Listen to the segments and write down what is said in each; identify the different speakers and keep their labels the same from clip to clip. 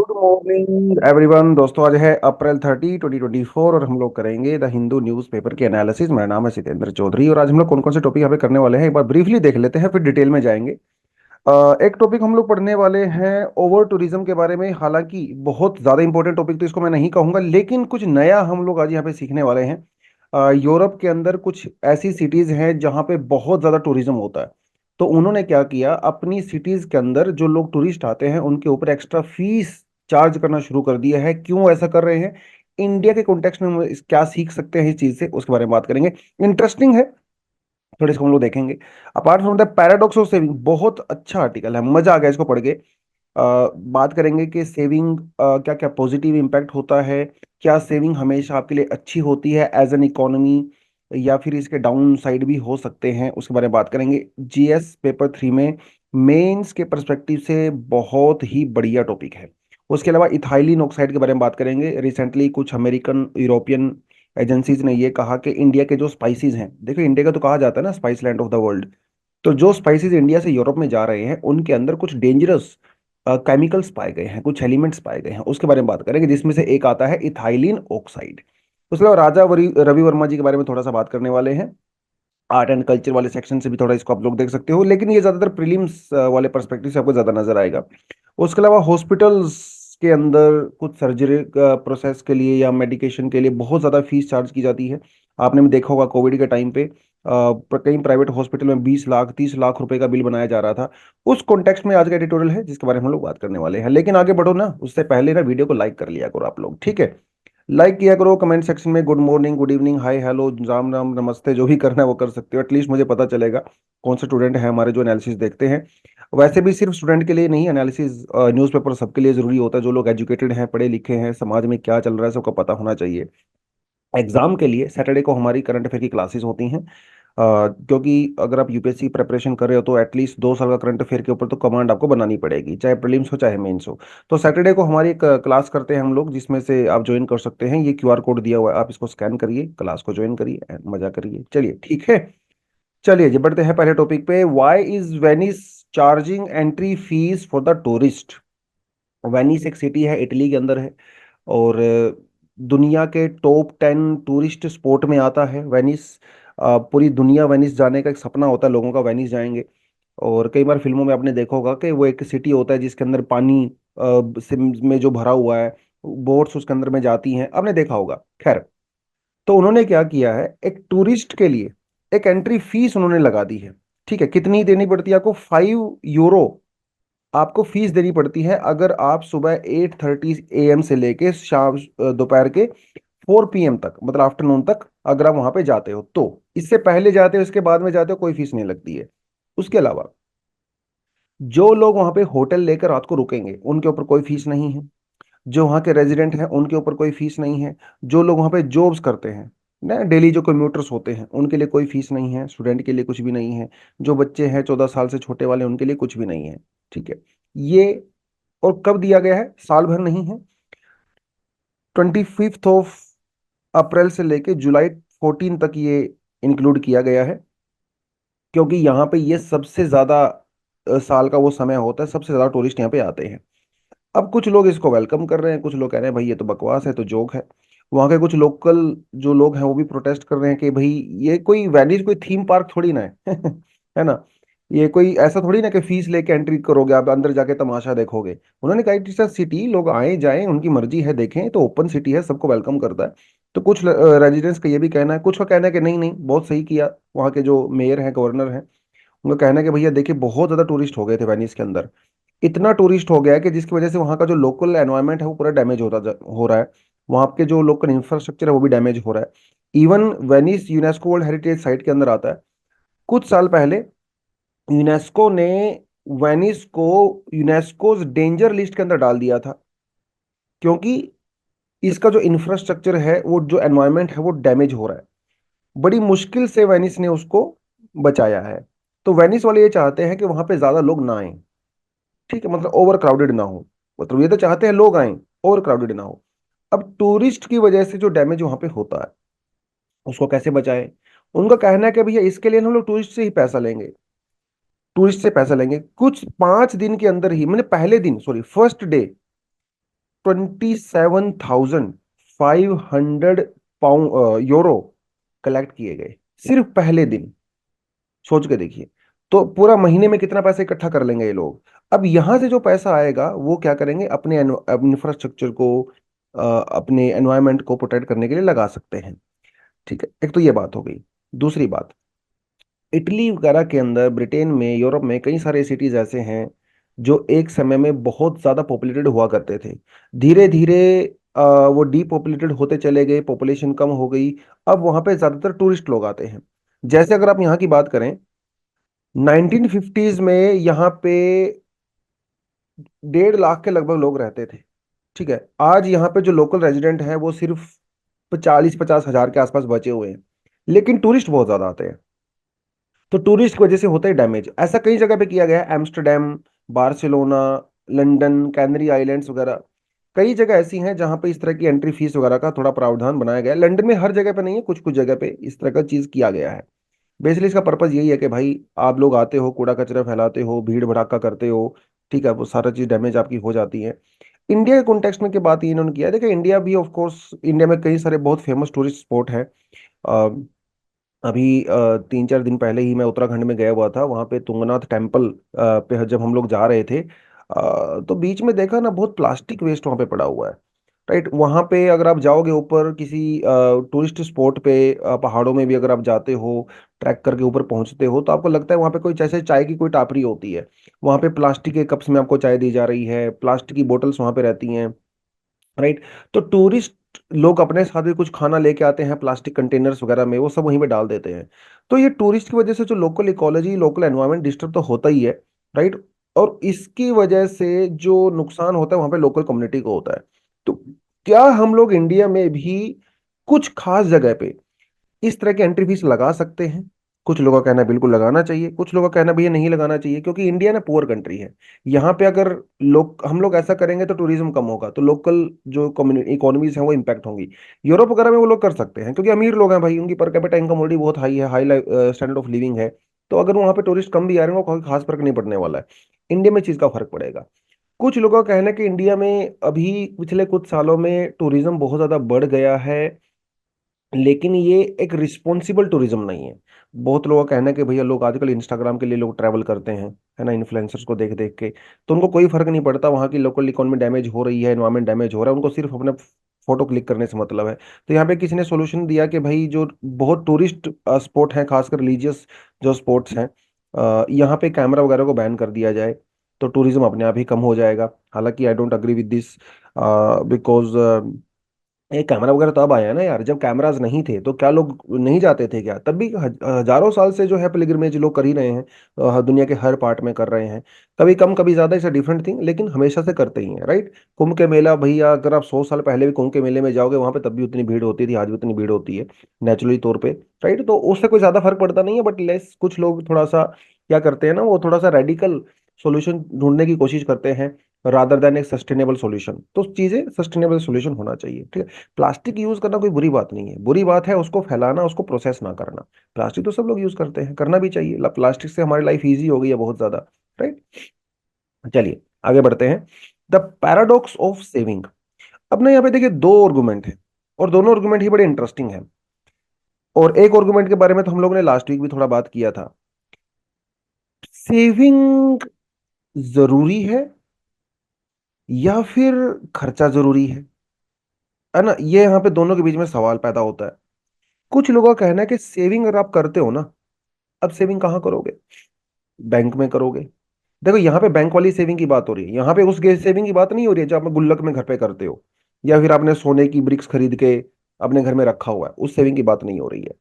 Speaker 1: Good morning everyone. दोस्तों, आज है अप्रैल 30, 2024 और हम लोग करेंगे द हिंदू न्यूज़पेपर के एनालिसिस। मेरा नाम है सितेंद्र चौधरी और आज हम लोग कौन कौन से टॉपिक यहाँ पे करने वाले हैं एक बार ब्रीफली देख लेते हैं, फिर डिटेल में जाएंगे। एक टॉपिक हम लोग पढ़ने वाले हैं ओवर टूरिज्म के बारे में। हालांकि बहुत ज़्यादा इंपॉर्टेंट टॉपिक तो इसको मैं नहीं कहूँगा, लेकिन कुछ नया हम लोग आज यहाँ पे सीखने वाले हैं। यूरोप के अंदर कुछ ऐसी सिटीज़ हैं जहाँ पे बहुत ज़्यादा टूरिज्म होता है। तो उन्होंने क्या किया, अपनी सिटीज़ के अंदर जो लोग टूरिस्ट आते हैं उनके ऊपर एक्स्ट्रा फीस चार्ज करना शुरू कर दिया है। क्यों ऐसा कर रहे हैं, इंडिया के कॉन्टेक्स्ट में हम क्या सीख सकते हैं इस चीज़ से, उसके बारे में बात करेंगे। इंटरेस्टिंग है, थोड़े इसको हम लोग देखेंगे। Apart from the paradox of saving, बहुत अच्छा आर्टिकल है, मजा आ गया इसको पढ़ के। बात करेंगे कि सेविंग क्या क्या पॉजिटिव इम्पैक्ट होता है, क्या सेविंग हमेशा आपके लिए अच्छी होती है एज एन इकोनॉमी, या फिर इसके डाउन साइड भी हो सकते हैं, उसके बारे में बात करेंगे। जीएस पेपर 3 में मेंस के परस्पेक्टिव से बहुत ही बढ़िया टॉपिक है। उसके अलावा इथाइलिन ऑक्साइड के बारे में बात करेंगे। रिसेंटली कुछ अमेरिकन यूरोपियन एजेंसीज ने ये कहा कि इंडिया के जो स्पाइसेस हैं, देखो इंडिया का तो कहा जाता है ना spice land of the world, तो जो स्पाइसेस इंडिया से यूरोप में जा रहे हैं उनके अंदर कुछ डेंजरस केमिकल्स पाए गए हैं, कुछ एलिमेंट्स पाए गए हैं, उसके बारे में बात करेंगे, जिसमें से एक आता है इथाइलिन ऑक्साइड। उसके अलावा रवि वर्मा जी के बारे में थोड़ा सा बात करने वाले हैं। आर्ट एंड कल्चर वाले सेक्शन से भी थोड़ा इसको आप लोग देख सकते हो, लेकिन ये ज्यादातर प्रीलिम्स वाले पर्सपेक्टिव से आपको ज्यादा नजर आएगा। उसके अलावा हॉस्पिटल्स के अंदर कुछ सर्जरी प्रोसेस के लिए या मेडिकेशन के लिए बहुत ज़्यादा फीस चार्ज की जाती है। आपने भी देखा होगा कोविड के टाइम पे कई प्राइवेट हॉस्पिटल में 20 लाख 30 लाख रुपए का बिल बनाया जा रहा था। उस कॉन्टेक्स्ट में आज का एडिटोरियल है जिसके बारे में हम लोग बात करने वाले हैं। लेकिन आगे बढ़ो ना, उससे पहले ना वीडियो को लाइक कर लिया करो आप लोग, ठीक है। लाइक किया करो, कमेंट सेक्शन में गुड मॉर्निंग, गुड इवनिंग, हाय, हेलो, राम राम, नमस्ते, जो भी करना है वो कर सकते हो। एटलीस्ट मुझे पता चलेगा कौन से स्टूडेंट हैं हमारे जो एनालिसिस देखते हैं। वैसे भी सिर्फ स्टूडेंट के लिए नहीं, एनालिसिस न्यूज़पेपर सबके लिए जरूरी होता है। जो लोग एजुकेटेड हैं, पढ़े लिखे हैं, समाज में क्या चल रहा है सबको पता होना चाहिए। एग्जाम के लिए सैटरडे को हमारी करंट अफेयर की क्लासेस होती हैं। क्योंकि अगर आप यूपीएससी प्रिपरेशन कर रहे हो तो एटलीस्ट 2 साल का करंट अफेयर के ऊपर तो कमांड आपको बनानी पड़ेगी, चाहे प्रीलिम्स हो चाहे मेंस हो। तो सैटरडे को हमारी एक क्लास करते हैं हम लोग, जिसमें से आप ज्वाइन कर सकते हैं। ये क्यूआर कोड दिया हुआ है, आप इसको स्कैन करिए, क्लास को ज्वाइन करिए and मजा करिए। चलिए ठीक है, चलिए जी बढ़ते हैं पहले टॉपिक पे। Why is Venice charging entry fees for the tourist. Venice एक सिटी है, इटली के अंदर है, और दुनिया के टॉप 10 टूरिस्ट स्पॉट में आता है वेनिस। पूरी दुनिया वेनिस जाने का एक सपना होता है लोगों का, वेनिस जाएंगे। और कई बार फिल्मों में आपने देखा होगा कि वो एक सिटी होता है जिसके अंदर पानी में जो भरा हुआ है, बोट्स उसके अंदर में जाती हैं, आपने देखा होगा। खैर, तो उन्होंने क्या किया है, एक टूरिस्ट के लिए एक एंट्री फीस उन्होंने लगा दी है। ठीक है, कितनी देनी पड़ती है आपको, 5 यूरो आपको फीस देनी पड़ती है अगर आप सुबह 8:30 AM से लेके शाम दोपहर के 4 PM तक, मतलब आफ्टरनून तक अगर आप वहां पे जाते हो तो। इससे पहले जाते हो, इसके बाद में जाते हो, कोई फीस नहीं लगती है। उसके अलावा जो लोग वहां पे होटल लेकर रात को रुकेंगे उनके ऊपर कोई फीस नहीं है। जो वहाँ के रेजिडेंट हैं उनके ऊपर कोई फीस नहीं है। जो लोग वहाँ पे जॉब्स करते हैं ना, डेली जो कम्यूटर्स होते हैं, उनके लिए कोई फीस नहीं है। स्टूडेंट के लिए कुछ भी नहीं है। जो बच्चे हैं 14 साल से छोटे वाले, उनके लिए कुछ भी नहीं है। ठीक है, ये और कब दिया गया है, साल भर नहीं है। 25 अप्रैल से लेके जुलाई 14 तक ये इंक्लूड किया गया है। क्योंकि यहाँ पे ये सबसे ज्यादा साल का वो समय होता है, सबसे ज्यादा टूरिस्ट यहाँ पे आते हैं। अब कुछ लोग इसको वेलकम कर रहे हैं, कुछ लोग कह रहे हैं भाई ये तो बकवास है, तो जोक है। वहाँ के कुछ लोकल जो लोग हैं वो भी प्रोटेस्ट कर रहे हैं कि भाई ये कोई वेनिस कोई थीम पार्क थोड़ी ना है है ना। ये कोई ऐसा थोड़ी ना कि फीस लेके एंट्री करोगे आप, अंदर जाके तमाशा देखोगे। उन्होंने कहा इट्स अ सिटी, लोग आए जाएं, उनकी मर्जी है, देखें, तो ओपन सिटी है, सबको वेलकम करता है। तो कुछ रेजिडेंट्स का ये भी कहना है, कुछ का कहना है कि नहीं नहीं बहुत सही किया। वहाँ के जो मेयर हैं, गवर्नर हैं, उनका कहना है कि भैया देखिए बहुत ज्यादा टूरिस्ट हो गए थे वेनिस के अंदर। इतना टूरिस्ट हो गया है कि जिसकी वजह से वहाँ का जो लोकल एनवायरनमेंट है वो पूरा डैमेज हो रहा है। वहाँ के जो लोकल इंफ्रास्ट्रक्चर है वो भी डैमेज हो रहा है। Even Venice UNESCO world heritage site के अंदर आता है। कुछ साल पहले यूनेस्को ने वेनिस को यूनेस्को डेंजर लिस्ट के अंदर डाल दिया था, क्योंकि इसका जो इंफ्रास्ट्रक्चर है, वो जो एनवायरनमेंट है वो डैमेज हो रहा है। बड़ी मुश्किल से वेनिस ने उसको बचाया है। तो वेनिस वाले ये चाहते हैं कि वहां पे ज्यादा लोग ना आए। ठीक है, मतलब ओवर क्राउडेड ना हो। मतलब ये तो चाहते हैं लोग आए, ओवर क्राउडेड ना हो। अब टूरिस्ट की वजह से जो डैमेज वहां पे होता है उसको कैसे बचाएं। उनका कहना है कि भैया इसके लिए हम लोग टूरिस्ट से ही पैसा लेंगे। टूरिस्ट से पैसा लेंगे कुछ 5 दिन के अंदर ही, मैंने पहले दिन, sorry, first day 27,500 euro collect किए गए सिर्फ पहले दिन। सोच के देखिए, तो पूरा महीने में कितना पैसा इकट्ठा कर लेंगे ये लोग। अब यहां से जो पैसा आएगा वो क्या करेंगे, अपने इंफ्रास्ट्रक्चर को, अपने एनवायरनमेंट को प्रोटेक्ट करने के लिए लगा सकते हैं। ठीक है, एक तो ये बात हो गई। दूसरी बात, इटली वगैरह के अंदर, ब्रिटेन में, यूरोप में कई सारे सिटीज ऐसे हैं जो एक समय में बहुत ज्यादा पॉपुलेटेड हुआ करते थे। धीरे धीरे वो डीपॉपुलेटेड होते चले गए, पॉपुलेशन कम हो गई। अब वहां पे ज्यादातर टूरिस्ट लोग आते हैं। जैसे अगर आप यहाँ की बात करें, 1950s में यहाँ पे 1.5 लाख के लगभग लोग रहते थे। ठीक है, आज यहाँ पे जो लोकल रेजिडेंट हैं वो सिर्फ 40-50 हजार के आसपास बचे हुए हैं। लेकिन टूरिस्ट बहुत ज्यादा आते हैं, तो टूरिस्ट की वजह से होता है डैमेज। ऐसा कई जगह पे किया गया है, Amsterdam, Barcelona, London, canary islands वगैरह। कई जगह ऐसी हैं जहां पे इस तरह की एंट्री फीस वगैरह का थोड़ा प्रावधान बनाया गया है। लंदन में हर जगह पे नहीं है, कुछ कुछ जगह पे इस तरह का चीज किया गया है। बेसिकली इसका पर्पज यही है कि भाई आप लोग आते हो, कूड़ा कचरा फैलाते हो, भीड़ भड़ाका करते हो, ठीक है, वो सारा चीज डैमेज आपकी हो जाती है। इंडिया के कॉन्टेक्स्ट में की बात ये इन्होंने किया है। देखिए, इंडिया भी ऑफ कोर्स, इंडिया में कई सारे बहुत फेमस टूरिस्ट स्पॉट है। अभी 3-4 दिन पहले ही मैं उत्तराखंड में गया हुआ था। वहाँ पे तुंगनाथ टेम्पल पे जब हम लोग जा रहे थे, तो बीच में देखा ना, बहुत प्लास्टिक वेस्ट वहाँ पे पड़ा हुआ है। राइट, वहाँ पे अगर आप जाओगे ऊपर किसी टूरिस्ट स्पॉट पे, पहाड़ों में भी अगर आप जाते हो, ट्रैक करके ऊपर पहुंचते हो, तो आपको लगता है वहाँ पे कोई जैसे चाय की कोई टापरी होती है। वहाँ पे प्लास्टिक के कप्स में आपको चाय दी जा रही है, प्लास्टिक की बोतल्स वहाँ पे रहती हैं। राइट, तो टूरिस्ट लोग अपने साथ भी कुछ खाना लेके आते हैं प्लास्टिक कंटेनर्स वगैरह में, वो सब वहीं पे डाल देते हैं। तो ये टूरिस्ट की वजह से जो local ecology, local environment disturb तो होता ही है। राइट, और इसकी वजह से जो नुकसान होता है वहां पे लोकल कम्युनिटी को होता है। तो क्या हम लोग इंडिया में भी कुछ खास जगह पे इस तरह की एंट्री फीस लगा सकते हैं? कुछ लोगों का कहना है बिल्कुल लगाना चाहिए, कुछ लोगों का कहना है भैया नहीं लगाना चाहिए, क्योंकि इंडिया ना पुअर कंट्री है। यहाँ पे अगर लोग, हम लोग ऐसा करेंगे तो टूरिज्म कम होगा, तो लोकल जो कम्युनिटी इकोनॉमीज हैं वो इम्पैक्ट होंगी। यूरोप वगैरह में वो लोग कर सकते हैं क्योंकि अमीर लोग हैं भाई, उनकी पर कैपिटा इनकम ऑलरेडी बहुत हाई है, हाई स्टैंडर्ड ऑफ लिविंग है। तो अगर वहाँ पे टूरिस्ट कम भी आ रहे हैं, वो कोई खास फर्क नहीं पड़ने वाला है। इंडिया में चीज का फर्क पड़ेगा। कुछ लोगों का कहना है कि इंडिया में अभी पिछले कुछ सालों में टूरिज्म बहुत ज्यादा बढ़ गया है, लेकिन ये एक रिस्पॉन्सिबल टूरिज्म नहीं है। बहुत लोगों का कहना है कि भैया लोग आजकल इंस्टाग्राम के लिए लोग ट्रैवल करते हैं, है ना, इन्फ्लुएंसर्स को देख देख के, तो उनको कोई फर्क नहीं पड़ता वहाँ की लोकल इकोनॉमी डैमेज हो रही है, एनवायरमेंट डैमेज हो रहा है, उनको सिर्फ अपने फोटो क्लिक करने से मतलब है। तो यहाँ पे किसी ने सोल्यूशन दिया कि भाई जो बहुत टूरिस्ट स्पॉट हैं, खासकर रिलीजियस जो स्पॉट्स हैं, यहाँ पे कैमरा वगैरह को बैन कर दिया जाए, तो टूरिज्म अपने आप ही कम हो जाएगा। हालांकि I don't agree with this, because ये कैमरा वगैरह तब आया ना यार, जब कैमराज नहीं थे तो क्या लोग नहीं जाते थे क्या? तब भी हजारों साल से जो है पिलग्रिमेज लोग कर ही रहे हैं, दुनिया के हर पार्ट में कर रहे हैं। कभी कम कभी ज्यादा, इसे डिफरेंट थिंग, लेकिन हमेशा से करते ही हैं। राइट, कुंभ के मेला भैया, अगर आप 100 साल पहले भी कुंभ के मेले में जाओगे वहां पे, तब भी उतनी भीड़ होती थी, आज भी उतनी भीड़ होती है नेचुरली तौर पे। राइट, तो उससे कोई ज्यादा फर्क पड़ता नहीं है, बट लेस कुछ लोग थोड़ा सा क्या करते हैं ना, वो थोड़ा सा रेडिकल सॉल्यूशन ढूंढने की कोशिश करते हैं रादर देन एक सस्टेनेबल सॉल्यूशन। तो चीजें सस्टेनेबल सॉल्यूशन होना चाहिए। ठीक है, प्लास्टिक यूज करना कोई बुरी बात नहीं है, बुरी बात है उसको फैलाना, उसको प्रोसेस ना करना। प्लास्टिक तो सब लोग यूज करते हैं, करना भी चाहिए, प्लास्टिक से हमारी लाइफ इजी हो गई है बहुत ज्यादा। राइट, चलिए आगे बढ़ते हैं। The paradox of saving. अब ना यहाँ पे देखिए दो आर्गुमेंट है, और दोनों आर्गुमेंट ही बड़े इंटरेस्टिंग है। और एक आर्गुमेंट के बारे में तो हम लोग ने लास्ट वीक भी थोड़ा बात किया था। सेविंग जरूरी है या फिर खर्चा जरूरी है ना, ये यहाँ पे दोनों के बीच में सवाल पैदा होता है। कुछ लोगों का कहना है कि सेविंग अगर आप करते हो ना, अब सेविंग कहाँ करोगे? बैंक में करोगे। देखो, यहाँ पे बैंक वाली सेविंग की बात हो रही है, यहाँ पे उस सेविंग की बात नहीं हो रही है जो आप गुल्लक में घर पे करते हो, या फिर आपने सोने की ब्रिक्स खरीद के अपने घर में रखा हुआ है, उस सेविंग की बात नहीं हो रही है।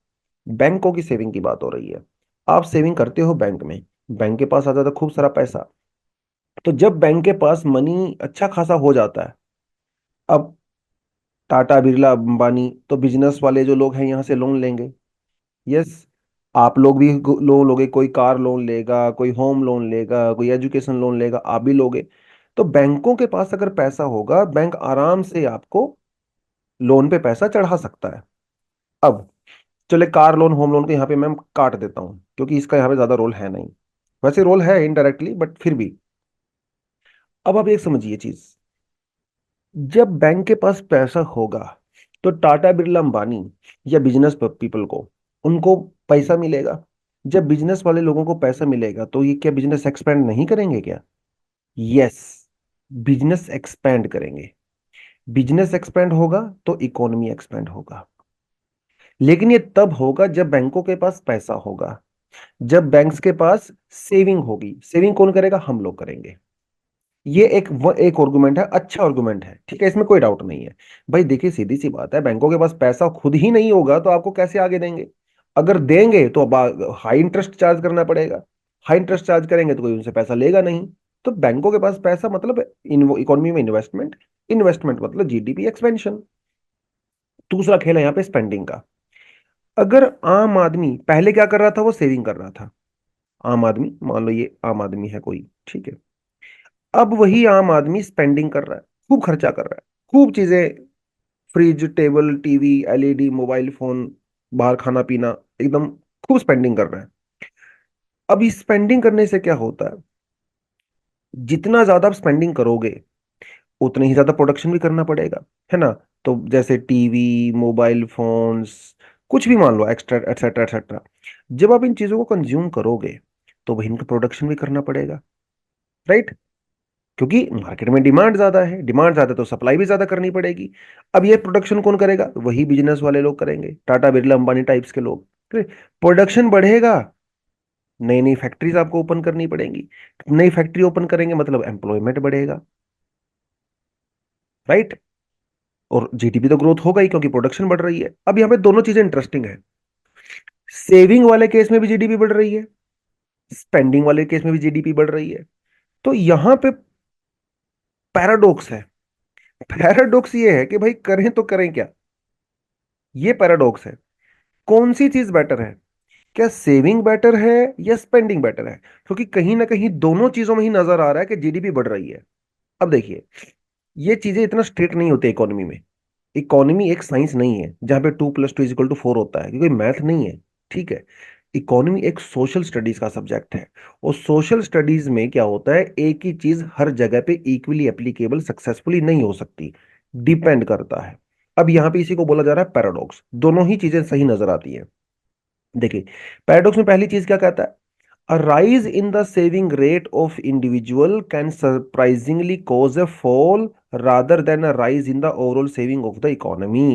Speaker 1: बैंकों की सेविंग की बात हो रही है। आप सेविंग करते हो बैंक में, बैंक के पास आ जाता है खूब सारा पैसा। तो जब बैंक के पास मनी अच्छा खासा हो जाता है, अब टाटा, बिरला, अंबानी, तो बिजनेस वाले जो लोग हैं यहाँ से लोन लेंगे। यस, आप लोग भी लोन लोगे, कोई कार लोन लेगा, कोई होम लोन लेगा, कोई एजुकेशन लोन लेगा, आप भी लोगे। तो बैंकों के पास अगर पैसा होगा, बैंक आराम से आपको लोन पे पैसा चढ़ा सकता है। अब चले कार लोन, होम लोन को यहाँ पे मैं काट देता हूँ क्योंकि इसका यहाँ पे ज्यादा रोल है नहीं। वैसे रोल है इनडायरेक्टली, बट फिर भी। अब आप एक समझिए चीज, जब बैंक के पास पैसा होगा तो टाटा बिरला अंबानी या बिजनेस पीपल को, उनको पैसा मिलेगा। जब बिजनेस वाले लोगों को पैसा मिलेगा तो ये क्या बिजनेस एक्सपेंड नहीं करेंगे क्या? यस, बिजनेस एक्सपेंड करेंगे। बिजनेस एक्सपेंड होगा तो इकोनॉमी एक्सपेंड होगा। लेकिन ये तब होगा जब बैंकों के पास पैसा होगा, जब बैंक्स के पास सेविंग होगी। सेविंग कौन करेगा? हम लोग करेंगे। ये एक आर्गुमेंट है, अच्छा आर्गुमेंट है, ठीक है, इसमें कोई डाउट नहीं है। भाई देखिए, सीधी सी बात है, बैंकों के पास पैसा खुद ही नहीं होगा तो आपको कैसे आगे देंगे? अगर देंगे तो अब हाई इंटरेस्ट चार्ज करना पड़ेगा। हाई इंटरेस्ट चार्ज करेंगे तो कोई उनसे पैसा लेगा नहीं। तो बैंकों के पास पैसा मतलब इकोनॉमी में इन्वेस्टमेंट। इन्वेस्टमेंट मतलब जीडीपी एक्सपेंशन। दूसरा खेल है यहाँ पे स्पेंडिंग का। अगर आम आदमी पहले क्या कर रहा था? वो सेविंग कर रहा था। आम आदमी, मान लो ये आम आदमी है कोई, ठीक है। अब वही आम आदमी स्पेंडिंग कर रहा है, खूब खर्चा कर रहा है, खूब चीजें, fridge, table, TV, LED, mobile phone, बाहर खाना पीना, एकदम खूब स्पेंडिंग कर रहा है। अब इस स्पेंडिंग करने से क्या होता है? जितना ज्यादा आप स्पेंडिंग करोगे उतने ही ज्यादा प्रोडक्शन भी करना पड़ेगा, है ना? तो जैसे टीवी, मोबाइल फोन्स, कुछ भी मान लो, एक्स्ट्रा एटसेट्रा एटसेट्रा, जब आप इन चीजों को कंज्यूम करोगे तो वही इनका प्रोडक्शन भी करना पड़ेगा, राइट? क्योंकि मार्केट में डिमांड ज्यादा है, डिमांड ज्यादा तो सप्लाई भी ज्यादा करनी पड़ेगी। अब ये प्रोडक्शन कौन करेगा? वही बिजनेस वाले लोग करेंगे, टाटा बिरला अंबानी टाइप्स के लोग। प्रोडक्शन बढ़ेगा, नई नई फैक्ट्रीज आपको ओपन करनी पड़ेंगी। नई फैक्ट्री ओपन करेंगे मतलब एम्प्लॉयमेंट बढ़ेगा, राइट? और जीडीपी तो ग्रोथ होगा ही क्योंकि प्रोडक्शन बढ़ रही है। अब यहाँ पे दोनों चीजें इंटरेस्टिंग है। सेविंग वाले केस में भी जीडीपी बढ़ रही है, स्पेंडिंग वाले केस में भी जीडीपी बढ़ रही है। तो यहाँ पे पैराडॉक्स है। पैराडॉक्स ये है कि भाई करें तो करें क्या? ये पैराडॉक्स है। कौन सी चीज बेटर है? क्या सेविंग बेटर है या स्पेंडिंग बेटर है? क्योंकि कहीं ना कहीं दोनों चीजों में ही नजर आ रहा है कि जीडीपी बढ़ रही है। अब देखिए, ये चीजें इतना स्ट्रेट नहीं होती इकोनॉमी में। इकोनॉमी एक साइंस नहीं है जहां पे 2+2=4 होता है, क्योंकि मैथ नहीं है, ठीक है। इकोनॉमी एक सोशल स्टडीज का सब्जेक्ट है। और सोशल स्टडीज में क्या होता है, एक ही चीज हर जगह पे इक्वली एप्लीकेबल सक्सेसफुली नहीं हो सकती, डिपेंड करता है। अब यहां पे इसी को बोला जा रहा है पैराडॉक्स। दोनों ही चीजें सही नजर आती हैं। देखिए, पैराडॉक्स में पहली चीज क्या कहता है? A rise in the saving rate of individual can surprisingly cause a fall rather than a rise in the overall saving of the economy.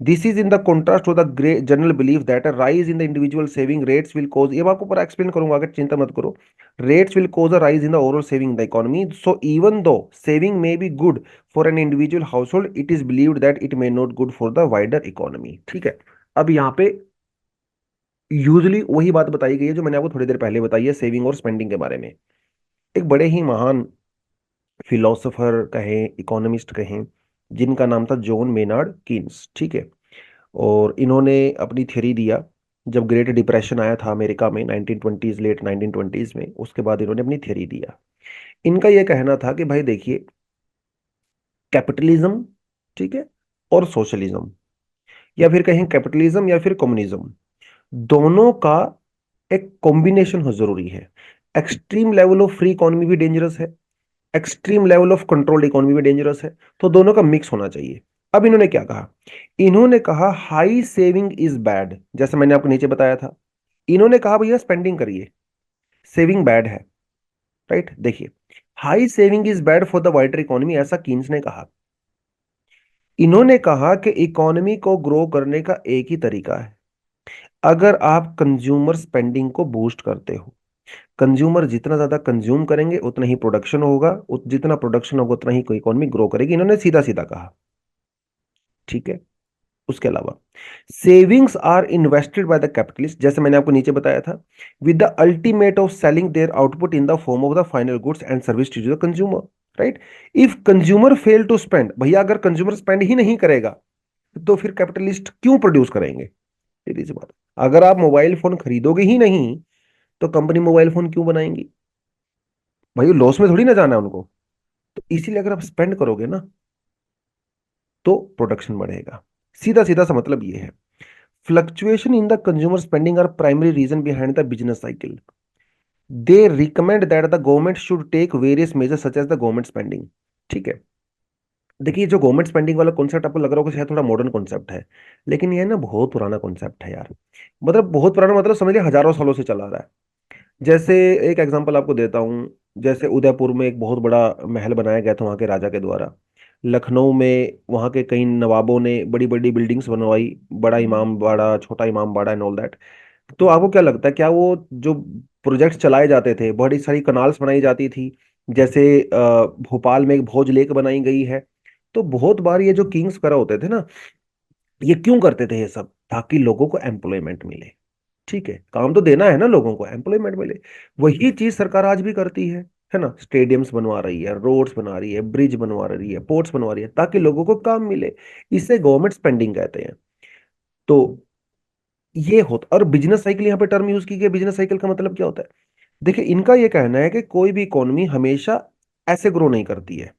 Speaker 1: This is in the contrast to the general belief that a rise in the individual saving rates will cause, ये मैं आपको पूरा explain करूंगा, अगर चिंता मत करो। Rates will cause a rise in the overall saving in the economy. So even though saving may be good for an individual household, it is believed that it may not good for the wider economy. ठीक है। अब यहाँ पे usually वही बात बताई गई है जो मैंने आपको थोड़ी देर पहले बताई है, सेविंग और स्पेंडिंग के बारे में। एक बड़े ही महान फिलोसोफर कहें, इकोनॉमिस्ट कहें, जिनका नाम था जॉन मेनार्ड कीन्स, ठीक है। और इन्होंने अपनी थ्योरी दिया जब ग्रेट डिप्रेशन आया था अमेरिका में 1920s, लेट 1920s में। उसके बाद इन्होंने अपनी थ्योरी दिया। इनका यह कहना था कि भाई देखिए, कैपिटलिज्म, ठीक है, और सोशलिज्म, या फिर कहें कैपिटलिज्म या फिर कम्युनिज्म, दोनों का एक कॉम्बिनेशन हो जरूरी है। Extreme level of free economy भी डेंजरस है, extreme level of controlled economy भी डेंजरस है। तो दोनों का मिक्स होना चाहिए। अब इन्होंने क्या कहा? इन्होंने कहा हाई सेविंग इज बैड, जैसे मैंने आपको नीचे बताया था। इन्होंने कहा भैया स्पेंडिंग करिए, सेविंग बैड है, राइट? देखिए, high saving is bad for the wider economy, ऐसा कीन्स ने कहा। इन्होंने कहा कि इकोनॉमी को ग्रो करने का एक ही तरीका है, अगर आप कंज्यूमर स्पेंडिंग को बूस्ट करते हो। कंज्यूमर जितना ज्यादा कंज्यूम करेंगे उतना ही प्रोडक्शन होगा, जितना प्रोडक्शन होगा उतना ही कोई इकोनॉमी ग्रो करेगी। इन्होंने सीधा सीधा कहा, ठीक है। उसके अलावा savings are invested by the capitalist, जैसे मैंने आपको नीचे बताया था, with the ultimate of selling their output in the form of the final goods and service to the consumer, right? If consumer fail to spend, भैया अगर consumer spend ही नहीं करेगा तो फिर कैपिटलिस्ट क्यों प्रोड्यूस करेंगे? सीधी सी बात है। अगर आप मोबाइल फोन खरीदोगे ही नहीं तो कंपनी मोबाइल फोन क्यों बनाएंगी? भाई लॉस में थोड़ी ना जाना है उनको। तो इसीलिए अगर आप स्पेंड करोगे ना तो प्रोडक्शन बढ़ेगा। सीधा सीधा सा मतलब ये है। Fluctuation in the consumer spending are primary reason behind the business cycle. They recommend that the government should take various measures such as the government spending, ठीक है। देखिए जो गवर्नमेंट स्पेंडिंग वाला कॉन्सेप्ट आपको लग रहा होगा शायद थोड़ा मॉडर्न कॉन्सेप्ट है, लेकिन ये ना बहुत पुराना कॉन्सेप्ट है यार। मतलब बहुत पुराना, मतलब समझ लिया हजारों सालों से चला आ रहा है। जैसे एक एग्जांपल आपको देता हूँ। जैसे उदयपुर में एक बहुत बड़ा महल बनाया गया था वहाँ के राजा के द्वारा। लखनऊ में वहाँ के कई नवाबों ने बड़ी बड़ी बिल्डिंग्स बनवाई, बड़ा इमाम बाड़ा, छोटा इमाम बाड़ा एंड ऑल दैट। तो आपको क्या लगता है, क्या वो जो प्रोजेक्ट्स चलाए जाते थे, बड़ी सारी कनाल्स बनाई जाती थी, जैसे भोपाल में एक भोज लेक बनाई गई है। तो बहुत बार ये जो किंग्स वगैरह होते थे ना, ये क्यों करते थे ये सब, ताकि लोगों को एम्प्लॉयमेंट मिले। ठीक है, काम तो देना है ना लोगों को, एम्प्लॉयमेंट मिले। वही चीज सरकार आज भी करती है ना। स्टेडियम्स बनवा रही है, रोड्स बना रही है, ब्रिज बनवा रही है, पोर्ट्स बनवा रही है, ताकि लोगों को काम मिले। इसे गवर्नमेंट स्पेंडिंग कहते हैं। तो ये होता, और बिजनेस साइकिल यहाँ पे टर्म यूज की गई। बिजनेस साइकिल का मतलब क्या होता है? देखिए इनका ये कहना है कि कोई भी इकोनॉमी हमेशा ऐसे ग्रो नहीं करती है,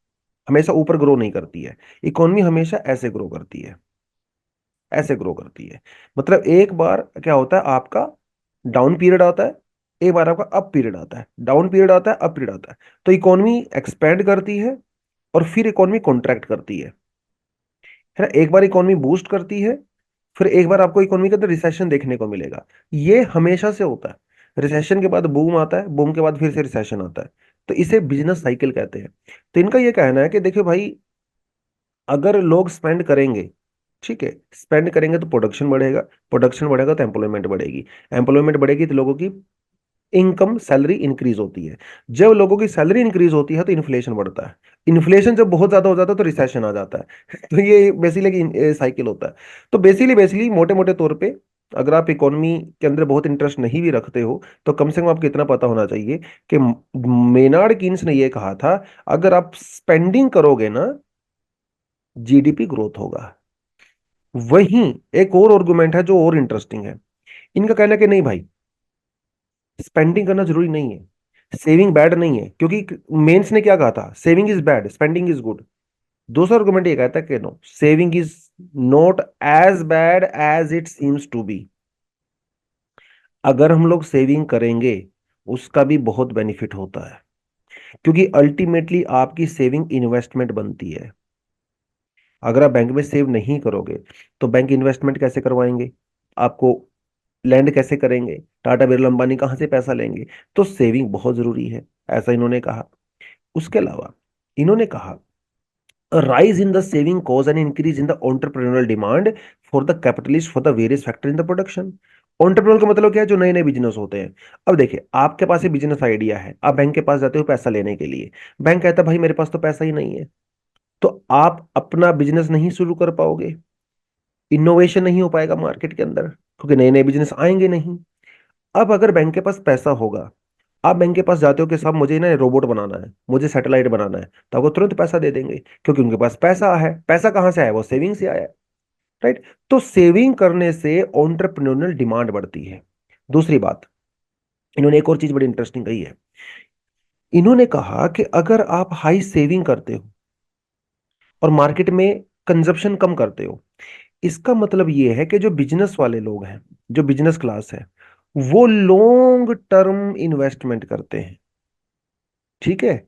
Speaker 1: हमेशा ऊपर ग्रो नहीं करती है। इकोनॉमी हमेशा ऐसे ग्रो करती है, ऐसे ग्रो करती है। मतलब एक बार क्या होता है आपका, डाउन पीरियड आता है, एक बार आपका अप पीरियड आता है, डाउन पीरियड आता है, अप पीरियड आता है। तो इकोनॉमी एक्सपेंड करती है और फिर इकोनॉमी कॉन्ट्रैक्ट करती है ना। एक बार इकोनॉमी बूस्ट करती है, फिर एक बार आपको इकोनॉमी के अंदर रिसेशन देखने को मिलेगा। ये हमेशा से होता है। रिसेशन के बाद बूम आता है, बूम के बाद फिर से रिसेशन आता है। तो इसे बिजनेस साइकिल कहते हैं। तो इनका ये कहना है कि देखियो भाई, अगर लोग स्पेंड करेंगे, ठीक है, स्पेंड करेंगे तो प्रोडक्शन बढ़ेगा, प्रोडक्शन बढ़ेगा तो एम्प्लॉयमेंट बढ़ेगी, एम्प्लॉयमेंट बढ़ेगी तो लोगों की इनकम सैलरी इंक्रीज होती है। जब लोगों की सैलरी इंक्रीज होती है तो इन्फ्लेशन बढ़ता है। इन्फ्लेशन जब बहुत ज्यादा हो जाता है तो रिसेशन आ जाता है। तो ये बेसिकली साइकिल होता है। तो बेसिकली बेसिकली मोटे मोटे तौर पे, अगर आप इकोनॉमी के अंदर बहुत इंटरेस्ट नहीं भी रखते हो, तो कम से कम आपको इतना पता होना चाहिए कि मेनार्ड कीन्स ने यह कहा था, अगर आप स्पेंडिंग करोगे ना, जीडीपी ग्रोथ होगा। वहीं एक और आर्गुमेंट है जो और इंटरेस्टिंग है। इनका कहना है कि नहीं भाई, स्पेंडिंग करना जरूरी नहीं है, सेविंग बैड नहीं है, क्योंकि मेंस ने क्या कहा था, saving is bad spending is good. दूसरा आर्गुमेंट ये कहता है कि no, saving is not as bad as it seems to be. अगर हम लोग सेविंग करेंगे, उसका भी बहुत बेनिफिट होता है, क्योंकि अल्टीमेटली आपकी सेविंग इन्वेस्टमेंट बनती है। अगर आप बैंक में सेव नहीं करोगे, तो बैंक इन्वेस्टमेंट कैसे करवाएंगे आपको, लैंड कैसे करेंगे, टाटा बिरला अंबानी कहां से पैसा लेंगे? तो सेविंग बहुत जरूरी है, ऐसा इन्होंने कहा। उसके अलावा इन्होंने कहा, rise in the saving cause an increase in the entrepreneurial demand for the capitalist for the various factor in the production. Entrepreneur का मतलब क्या है? जो नए नए बिजनेस होते हैं। अब देखिए, आपके पास एक बिजनेस आइडिया है, आप बैंक के पास जाते हो पैसा लेने के लिए। बैंक कहता है भाई मेरे पास तो पैसा ही नहीं है। तो आप अपना बिजनेस नहीं शुरू कर पाओगे, इनोवेशन नहीं हो पाएगा मार्केट के अंदर, क्योंकि नए नए बिजनेस आएंगे नहीं। अब अगर बैंक के पास पैसा होगा, आप बैंक के पास जाते हो कि साहब मुझे ना रोबोट बनाना है, मुझे सैटेलाइट बनाना है, तो आपको तुरंत पैसा दे देंगे, क्योंकि उनके पास पैसा है। पैसा कहां से आया? वो सेविंग से आया। राइट। तो सेविंग करने से एंटरप्रेन्योरियल डिमांड बढ़ती है। दूसरी बात, इन्होंने एक और चीज बड़ी इंटरेस्टिंग कही है। इन्होंने कहा कि अगर आप हाई सेविंग करते हो और मार्केट में कंजप्शन कम करते हो, इसका मतलब ये है कि जो बिजनेस वाले लोग हैं, जो बिजनेस क्लास है, वो लॉन्ग टर्म इन्वेस्टमेंट करते हैं। ठीक है,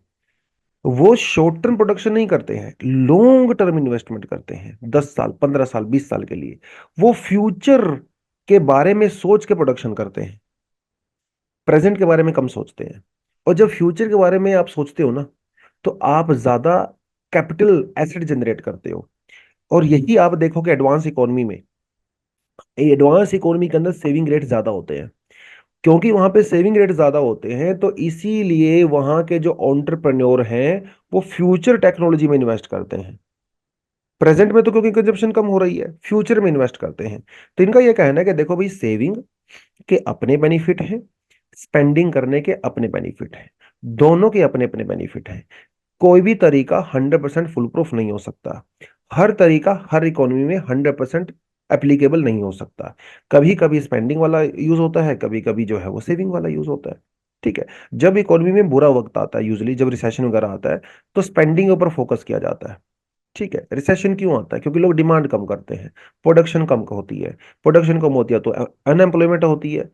Speaker 1: वो शॉर्ट टर्म प्रोडक्शन नहीं करते हैं, लॉन्ग टर्म इन्वेस्टमेंट करते हैं, 10 साल, 15 साल, 20 साल के लिए। वो फ्यूचर के बारे में सोच के प्रोडक्शन करते हैं, प्रेजेंट के बारे में कम सोचते हैं। और जब फ्यूचर के बारे में आप सोचते हो ना, तो आप ज्यादा कैपिटल एसेट जनरेट करते हो। और यही आप देखो कि एडवांस इकोनॉमी में, एडवांस इकोनॉमी के अंदर सेविंग रेट ज्यादा होते हैं। क्योंकि वहां पे सेविंग रेट ज्यादा होते हैं, तो इसीलिए वहां के जो एंटरप्रेन्योर हैं, वो फ्यूचर टेक्नोलॉजी में इन्वेस्ट करते हैं। प्रेजेंट में तो क्योंकि कंजप्शन कम हो रही है, फ्यूचर में इन्वेस्ट करते हैं। तो इनका यह कहना है कि देखो भाई, सेविंग के अपने बेनिफिट हैं, स्पेंडिंग करने के अपने बेनिफिट हैं, दोनों के अपने अपने बेनिफिट हैं। कोई भी तरीका 100% फुल प्रूफ नहीं हो सकता। हर तरीका हर इकोनॉमी में 100% एप्लीकेबल नहीं हो सकता। कभी कभी स्पेंडिंग वाला यूज होता है, कभी कभी जो है वो सेविंग वाला यूज होता है। ठीक है। जब इकोनॉमी में बुरा वक्त आता है, यूजली जब रिसेशन वगैरह आता है, तो स्पेंडिंग के ऊपर फोकस किया जाता है। ठीक है। रिसेशन क्यों आता है? क्योंकि लोग डिमांड कम करते हैं, प्रोडक्शन कम होती है। प्रोडक्शन कम होती है तो अनएम्प्लॉयमेंट होती है।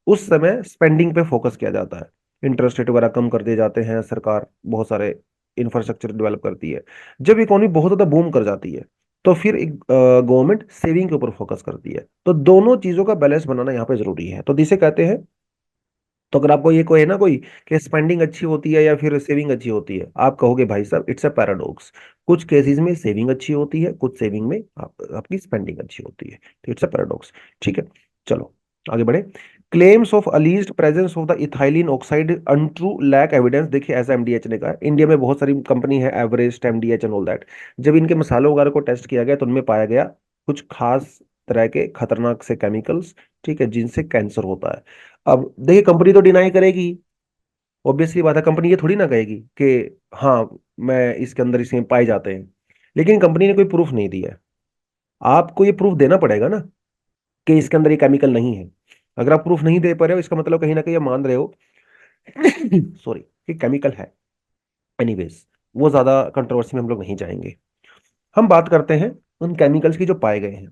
Speaker 1: उस समय स्पेंडिंग पे फोकस किया जाता है, इंटरेस्ट रेट वगैरह कम कर दिए जाते हैं, सरकार बहुत सारे इंफ्रास्ट्रक्चर डेवलप करती है। जब इकोनॉमी बहुत ज्यादा बूम कर जाती है तो फिर एक गवर्नमेंट सेविंग के ऊपर फोकस करती है। तो दोनों चीजों का बैलेंस बनाना यहाँ पे जरूरी है। तो जिसे कहते हैं, तो अगर आपको ये कोई है ना कोई कि स्पेंडिंग अच्छी होती है या फिर सेविंग अच्छी होती है, आप कहोगे भाई साहब इट्स अ पैराडॉक्स। कुछ केसेस में सेविंग अच्छी होती है, कुछ सेविंग में आपकी स्पेंडिंग अच्छी होती है, तो इट्स अ पैराडॉक्स। ठीक है, चलो आगे बढ़े। Claims of alleged presence of the ethylene oxide untrue lack evidence. देखिए ऐसा एमडीएच ने कहा है, इंडिया में बहुत सारी कंपनी है, Everest, MDH and all that. जब इनके मसालों वगैरह को टेस्ट किया गया तो उनमें पाया गया कुछ खास तरह के खतरनाक से केमिकल्स, ठीक है, जिनसे कैंसर होता है। अब देखिए कंपनी तो डिनाई करेगी, ऑब्वियसली बात है, कंपनी ये थोड़ी ना कहेगी कि हाँ मैं इसके अंदर इसमें पाए जाते हैं, लेकिन कंपनी ने कोई प्रूफ नहीं दिया है। आपको ये प्रूफ देना पड़ेगा ना कि इसके अंदर ये केमिकल नहीं है। अगर आप प्रूफ नहीं दे पा रहे हो, इसका मतलब कहीं ना कहीं आप मान रहे हो सॉरी, कि केमिकल है। एनीवेज, वो ज्यादा कंट्रोवर्सी में हम लोग नहीं जाएंगे। हम बात करते हैं उन केमिकल्स की जो पाए गए हैं।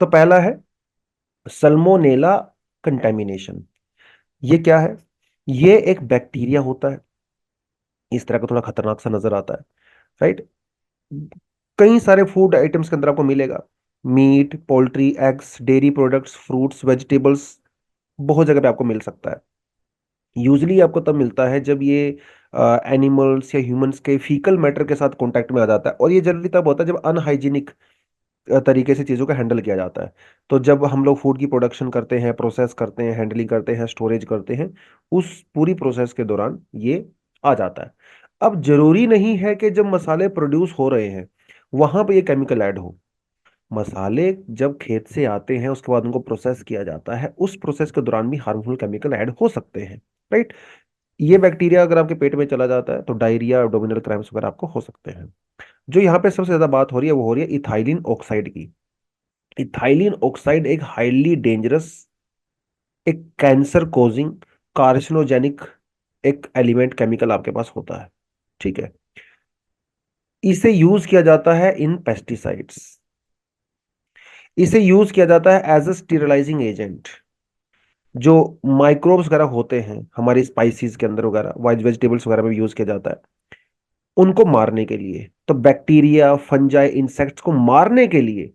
Speaker 1: तो पहला है सल्मोनेला कंटेमिनेशन। ये क्या है? ये एक बैक्टीरिया होता है, इस तरह का थोड़ा खतरनाक सा नजर आता है, राइट। कई सारे फूड आइटम्स के अंदर आपको मिलेगा, meat, poultry, eggs, dairy products, fruits, vegetables, बहुत जगह पे आपको मिल सकता है। यूजली आपको तब मिलता है जब ये एनिमल्स या ह्यूमंस के फीकल मैटर के साथ कांटेक्ट में आ जाता है, और ये जनरली तब होता है जब अनहाइजीनिक तरीके से चीज़ों का हैंडल किया जाता है। तो जब हम लोग फूड की प्रोडक्शन करते हैं, प्रोसेस करते हैं, हैंडलिंग करते हैं, स्टोरेज करते हैं, उस पूरी प्रोसेस के दौरान ये आ जाता है। अब जरूरी नहीं है कि जब मसाले प्रोड्यूस हो रहे हैं वहां पे ये केमिकल ऐड हो। मसाले जब खेत से आते हैं उसके बाद उनको प्रोसेस किया जाता है, उस प्रोसेस के दौरान भी हार्मफुल केमिकल ऐड हो सकते हैं, राइट। ये बैक्टीरिया अगर आपके पेट में चला जाता है तो डायरिया, एब्डोमिनल क्रैम्प्स वगैरह आपको हो सकते हैं। जो यहाँ पे सबसे ज्यादा बात हो रही है वो हो रही है इथाइलिन ऑक्साइड की। इथाइलिन ऑक्साइड एक हाईली डेंजरस, एक कैंसर कोजिंग, कार्सिनोजेनिक एक एलिमेंट, केमिकल आपके पास होता है, ठीक है। इसे यूज किया जाता है इन पेस्टिसाइड्स, इसे यूज किया जाता है एज अ स्टीरलाइजिंग एजेंट। जो माइक्रोब्स वगैरह होते हैं हमारी स्पाइसेस के अंदर वगैरह, वेजिटेबल्स वगैरह में यूज किया जाता है उनको मारने के लिए। तो बैक्टीरिया, फंजाई, इंसेक्ट्स को मारने के लिए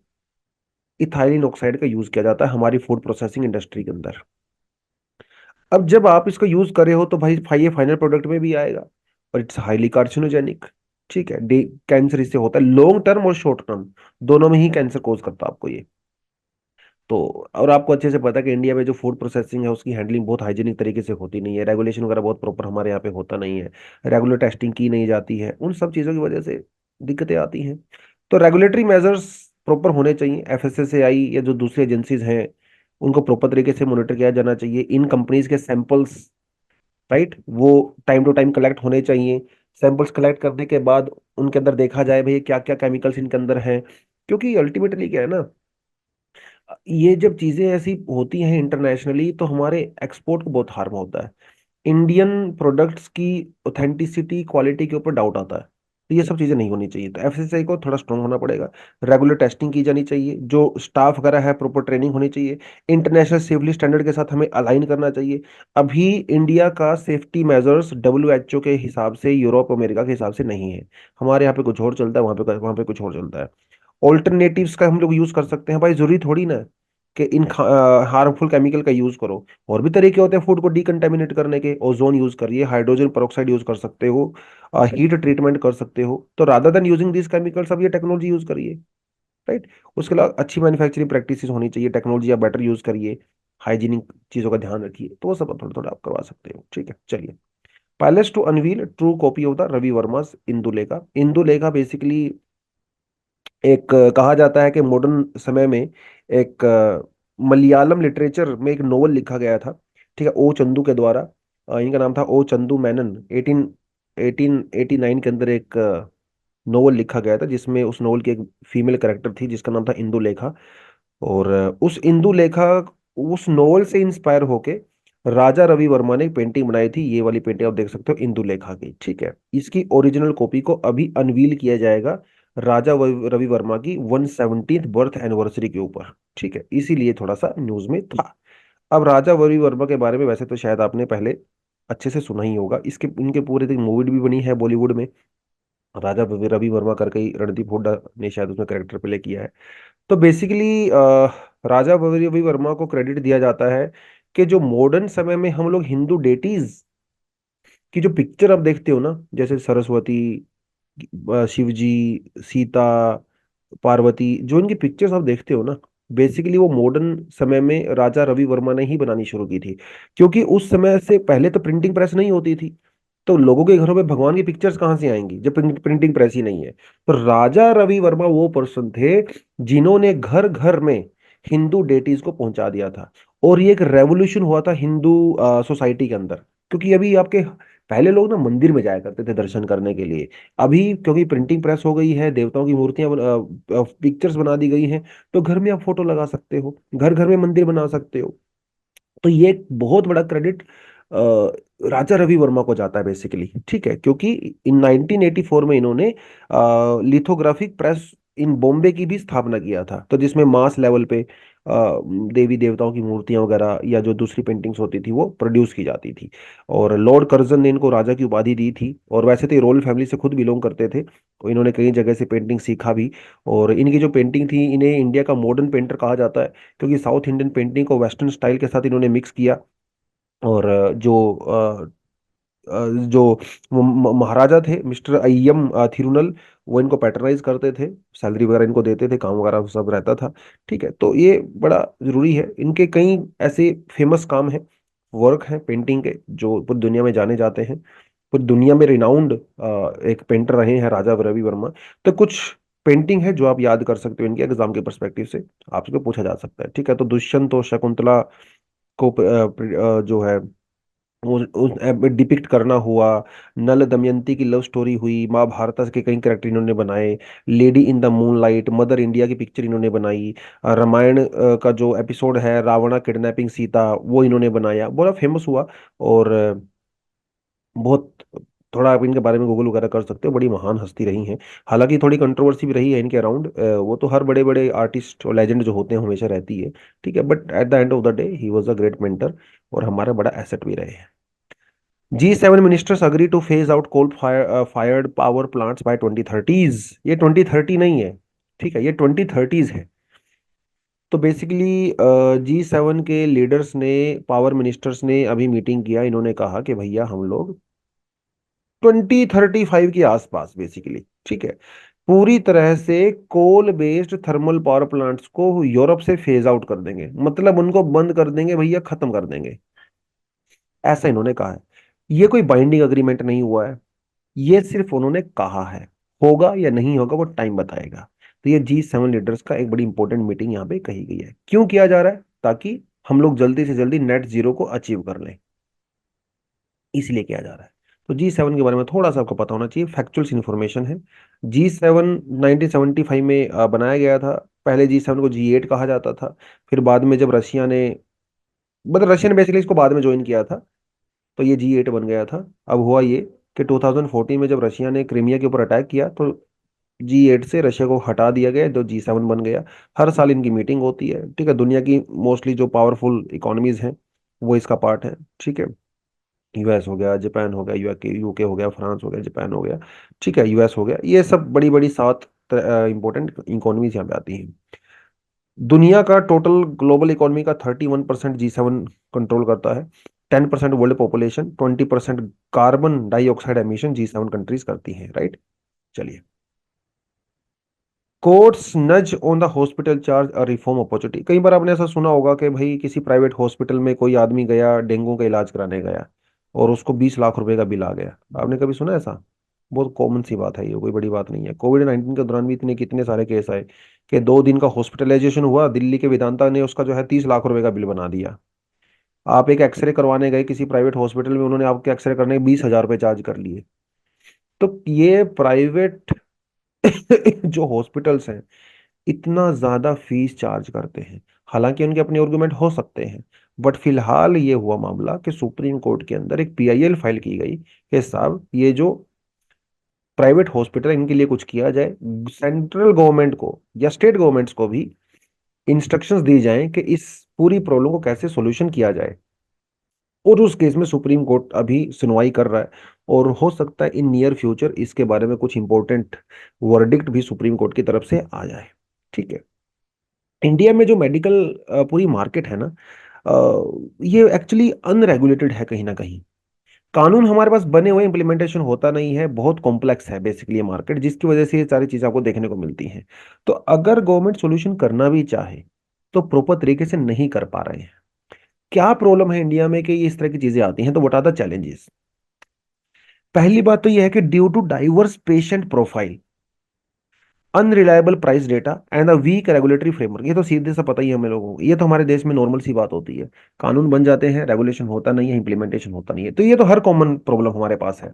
Speaker 1: इथाइलिन ऑक्साइड का यूज किया जाता है हमारी फूड प्रोसेसिंग इंडस्ट्री के अंदर। अब जब आप इसको यूज कर रहे हो तो भाई ये फाइनल प्रोडक्ट में भी आएगा, और इट्स हाईली कार्सिनोजेनिक, ठीक है। कैंसर इससे होता है, लॉन्ग टर्म और शॉर्ट टर्म दोनों में ही कैंसर कोज करता है आपको ये। तो और आपको अच्छे से पता है कि इंडिया में जो फूड प्रोसेसिंग है उसकी हैंडलिंग बहुत हाइजीनिक तरीके से होती नहीं है, रेगुलेशन वगैरह बहुत प्रॉपर हमारे यहाँ पे होता नहीं है, रेगुलर टेस्टिंग की नहीं जाती है, उन सब चीज़ों की वजह से दिक्कतें आती हैं। तो रेगुलेटरी मेजर्स प्रॉपर होने चाहिए, एफएसएसएआई या जो दूसरी एजेंसीज हैं उनको प्रॉपर तरीके से मॉनिटर किया जाना चाहिए। इन कंपनीज के सैंपल्स, राइट, वो टाइम टू टाइम कलेक्ट होने चाहिए। सैंपल्स कलेक्ट करने के बाद उनके अंदर देखा जाए भाई क्या क्या केमिकल्स इनके अंदर हैं, क्योंकि अल्टीमेटली क्या है ना, ये जब चीजें ऐसी होती हैं इंटरनेशनली तो हमारे एक्सपोर्ट को बहुत हार्म होता है। इंडियन प्रोडक्ट्स की ऑथेंटिसिटी, क्वालिटी के ऊपर डाउट आता है। तो ये सब चीजें नहीं होनी चाहिए, तो एफएसएसआई को थोड़ा स्ट्रांग होना पड़ेगा। रेगुलर टेस्टिंग की जानी चाहिए, जो स्टाफ वगैरह है प्रॉपर ट्रेनिंग होनी चाहिए, इंटरनेशनल सेफ्टी स्टैंडर्ड के साथ हमें अलाइन करना चाहिए। अभी इंडिया का सेफ्टी मेजर्स डब्ल्यूएचओ के हिसाब से, यूरोप अमेरिका के हिसाब से नहीं है। हमारे यहाँ पे कुछ और चलता है, वहाँ पे कुछ और चलता है। ऑल्टरनेटिव्स का हम लोग यूज कर सकते हैं, भाई जरूरी थोड़ी ना कि इन हार्मफुल केमिकल का यूज करो। और भी तरीके होते हैं फूड को डिकंटेमिनेट करने के, ओजोन यूज करिए, हाइड्रोजन पेरोक्साइड यूज कर सकते हो, हीट ट्रीटमेंट कर सकते हो। तो rather than using this chemicals अब ये टेक्नोलॉजी यूज करिए, राइट। उसके अलावा अच्छी मैन्युफैक्चरिंग प्रैक्टिसेस होनी चाहिए, टेक्नोलॉजी आप बेटर यूज करिए, हाइजीनिक चीजों का ध्यान रखिए, तो वो सब थोड़ा थोड़ा आप करवा सकते हो, ठीक है। चलिए, palace to unveil true copy of the Ravi Varma's Indulekha. Indulekha basically एक कहा जाता है कि मॉडर्न समय में एक मलयालम लिटरेचर में एक नोवेल लिखा गया था, ठीक है, ओ चंदू के द्वारा। इनका नाम था ओ चंदू मेनन। 1889 के अंदर एक नोवेल लिखा गया था जिसमें उस नोवेल की एक फीमेल कैरेक्टर थी जिसका नाम था इंदु लेखा। और उस इंदु लेखा, उस नोवेल से इंस्पायर होके राजा रवि वर्मा ने एक पेंटिंग बनाई थी। ये वाली पेंटिंग आप देख सकते हो इंदु लेखा की, ठीक है। इसकी ओरिजिनल कॉपी को अभी अनवील किया जाएगा राजा रवि वर्मा की 170th बर्थ एनिवर्सरी के ऊपर, ठीक है, इसीलिए थोड़ा सा न्यूज में था। अब राजा रवि वर्मा के बारे में वैसे तो शायद आपने पहले अच्छे से सुना ही होगा, इसके इनके पूरे मूवी भी बनी है बॉलीवुड में, राजा रवि वर्मा करके ही रणदीप हुड्डा ने शायद उसमें कैरेक्टर प्ले किया है। तो बेसिकली राजा रवि वर्मा को क्रेडिट दिया जाता है कि जो मॉडर्न समय में हम लोग हिंदू डेटीज की जो पिक्चर आप देखते हो ना, जैसे सरस्वती, शिव जी, सीता, पार्वती, जो इनकी पिक्चर्स आप देखते हो ना, बेसिकली वो मॉडर्न समय में राजा रवि वर्मा ने ही बनानी शुरू की थी। क्योंकि उस समय से पहले तो प्रिंटिंग प्रेस नहीं होती थी, तो लोगों के घरों में भगवान की पिक्चर्स कहाँ से आएंगी जब प्रिंटिंग प्रेस ही नहीं है। तो राजा रवि वर्मा वो पर्सन थे जिन्होंने घर घर में हिंदू डेटीज को पहुंचा दिया था। और ये एक रेवोल्यूशन हुआ था हिंदू सोसाइटी के अंदर। क्योंकि अभी आपके पहले लोग ना मंदिर में जाया करते थे दर्शन करने के लिए। अभी क्योंकि प्रिंटिंग प्रेस हो गई है, देवताओं की मूर्तियां पिक्चर्स बना दी गई हैं, तो घर में आप फोटो लगा सकते हो, घर घर में मंदिर बना सकते हो। तो ये एक बहुत बड़ा क्रेडिट राजा रवि वर्मा को जाता है बेसिकली, ठीक है। क्योंकि इन 1984 में इन्होंने लिथोग्राफिक प्रेस इन बॉम्बे की भी स्थापना किया था, तो जिसमें मास लेवल पे देवी देवताओं की मूर्तियां वगैरह या जो दूसरी पेंटिंग्स होती थी वो प्रोड्यूस की जाती थी। और लॉर्ड कर्जन ने इनको राजा की उपाधि दी थी। और वैसे तो ये रॉयल फैमिली से खुद बिलोंग करते थे, तो इन्होंने कई जगह से पेंटिंग सीखा भी। और इनकी जो पेंटिंग थी, इन्हें इंडिया का मॉडर्न पेंटर कहा जाता है, क्योंकि साउथ इंडियन पेंटिंग को वेस्टर्न स्टाइल के साथ इन्होंने मिक्स किया। और जो महाराजा थे मिस्टर अय्यम थिरुनल, वो इनको पैटर्नाइज करते थे, सैलरी वगैरह इनको देते थे, काम वगैरह सब रहता था। ठीक है, तो ये बड़ा जरूरी है। इनके कई ऐसे फेमस काम हैं, वर्क हैं पेंटिंग के, जो पूरी दुनिया में जाने जाते हैं। पूरी दुनिया में रिनाउंड एक पेंटर रहे हैं राजा रवि वर्मा। तो कुछ पेंटिंग है जो आप याद कर सकते हो इनके एग्जाम के परस्पेक्टिव से, आपसे पूछा जा सकता है। ठीक है, तो दुष्यंत और शकुंतला को जो है उस डिपिक्ट करना हुआ, नल दमयंती की लव स्टोरी हुई, महाभारत के कई कैरेक्टर इन्होंने बनाए, lady in the moonlight, mother India की पिक्चर इन्होंने बनाई, रामायण का जो एपिसोड है रावणा किडनैपिंग सीता, वो इन्होंने बनाया, बड़ा फेमस हुआ। और बहुत, थोड़ा आप इनके बारे में गूगल वगैरह कर सकते हो, बड़ी महान हस्ती रही हैं। हालांकि थोड़ी कंट्रोवर्सी भी रही है इनके अराउंड, वो तो हर बड़े बड़े आर्टिस्ट और लेजेंड जो होते हैं हमेशा रहती है। ठीक है, but at the end of the day he was a great mentor, और हमारा बड़ा एसेट भी रहे हैं। G7 ministers agree to phase out fired power plants by 2030s। ये 2030 नहीं है, ठीक है, ये 2030s है। तो बेसिकली G7 के लीडर्स ने, पावर मिनिस्टर्स ने अभी मीटिंग किया। इन्होंने कहा कि भैया हम लोग 2035 के आसपास बेसिकली, ठीक है, पूरी तरह से coal based thermal power plants को यूरोप से फेज आउट कर देंगे, मतलब उनको बंद कर देंगे भैया, खत्म कर देंगे, ऐसा इन्होंने कहा है। ये कोई बाइंडिंग अग्रीमेंट नहीं हुआ है, ये सिर्फ उन्होंने कहा है। होगा या नहीं होगा वो टाइम बताएगा। तो ये G7 लीडर्स का एक बड़ी इंपॉर्टेंट मीटिंग यहाँ पे कही गई है। क्यों किया जा रहा है? ताकि हम लोग जल्दी से जल्दी नेट जीरो को अचीव कर लें, इसलिए किया जा रहा है। तो G7 के बारे में थोड़ा सा आपको पता होना चाहिए, फैक्चुअल्स इन्फॉर्मेशन है। G7 1975 में बनाया गया था। पहले G7 को G8 कहा जाता था। फिर बाद में जब रशिया ने, मतलब रशिया ने बेसिकली इसको बाद में ज्वाइन किया था, तो ये G8 बन गया था। अब हुआ ये कि 2014 में जब रशिया ने क्रीमिया के ऊपर अटैक किया, तो G8 से रशिया को हटा दिया गया, तो G7 बन गया। हर साल इनकी मीटिंग होती है, ठीक है। दुनिया की मोस्टली जो पावरफुल इकोनॉमीज हैं वो इसका पार्ट है, ठीक है। यूएस हो गया, जापान हो गया, यूके हो गया, फ्रांस हो गया, जापान हो गया, ठीक है, यूएस हो गया, ये सब बड़ी बड़ी 7 इंपॉर्टेंट इकोनॉमीज यहाँ पे आती हैं। दुनिया का टोटल ग्लोबल इकोनॉमी का 31% G7 कंट्रोल करता है। 10% world population, 20% carbon dioxide emission G7 countries करती हैं, राइट। चलिए, कोर्ट्स नज on the hospital charge a reform opportunity. कई बार आपने ऐसा सुना होगा कि भाई किसी प्राइवेट हॉस्पिटल में कोई आदमी गया, डेंगू का इलाज कराने गया, और उसको 20 लाख रुपए का बिल आ गया। आपने कभी सुना ऐसा? बहुत कॉमन सी बात है, ये कोई बड़ी बात नहीं है। कोविड 19 के दौरान भी इतने कितने सारे केस आए कि 2 दिन का हॉस्पिटलाइजेशन हुआ, दिल्ली के वेदांता ने उसका जो है 30 लाख रुपए का बिल बना दिया। आप एक एक्सरे करवाने गए किसी प्राइवेट हॉस्पिटल में, उन्होंने आपके एक्सरे करने के 20 हजार रुपये चार्ज कर लिए। तो ये प्राइवेट जो हॉस्पिटल्स हैं इतना ज्यादा फीस चार्ज करते हैं। हालांकि उनके अपने आर्गुमेंट हो सकते हैं, बट फिलहाल ये हुआ मामला कि सुप्रीम कोर्ट के अंदर एक PIL फाइल की गई कि साहब ये जो प्राइवेट हॉस्पिटल इनके लिए कुछ किया जाए। सेंट्रल गवर्नमेंट को या स्टेट गवर्नमेंट्स को भी इंस्ट्रक्शंस दी जाएं कि इस पूरी प्रॉब्लम को कैसे सॉल्यूशन किया जाए। और उस केस में सुप्रीम कोर्ट अभी सुनवाई कर रहा है, और हो सकता है इन नियर फ्यूचर इसके बारे में कुछ इंपॉर्टेंट वर्डिक्ट भी सुप्रीम कोर्ट की तरफ से आ जाए। ठीक है। इंडिया में जो मेडिकल पूरी मार्केट है ना, ये एक्चुअली अनरेगुलेटेड है कहीं ना कहीं। कानून हमारे पास बने हुए, इंप्लीमेंटेशन होता नहीं है, बहुत कॉम्प्लेक्स है बेसिकली ये मार्केट, जिसकी वजह से ये सारी चीजें आपको देखने को मिलती हैं। तो अगर गवर्नमेंट सॉल्यूशन करना भी चाहे तो प्रॉपर तरीके से नहीं कर पा रहे हैं। क्या प्रॉब्लम है इंडिया में कि ये इस तरह की चीजें आती हैं? तो व्हाट आर द चैलेंजेस? पहली बात तो यह है कि due to diverse patient profile, unreliable price data and the weak regulatory framework, ये तो सीधे सा पता ही है हमें लोगों को, ये तो हमारे देश में नॉर्मल सी बात होती है। कानून बन जाते हैं, रेगुलेशन होता नहीं है, इंप्लीमेंटेशन होता नहीं है, तो ये तो हर कॉमन प्रॉब्लम हमारे पास है।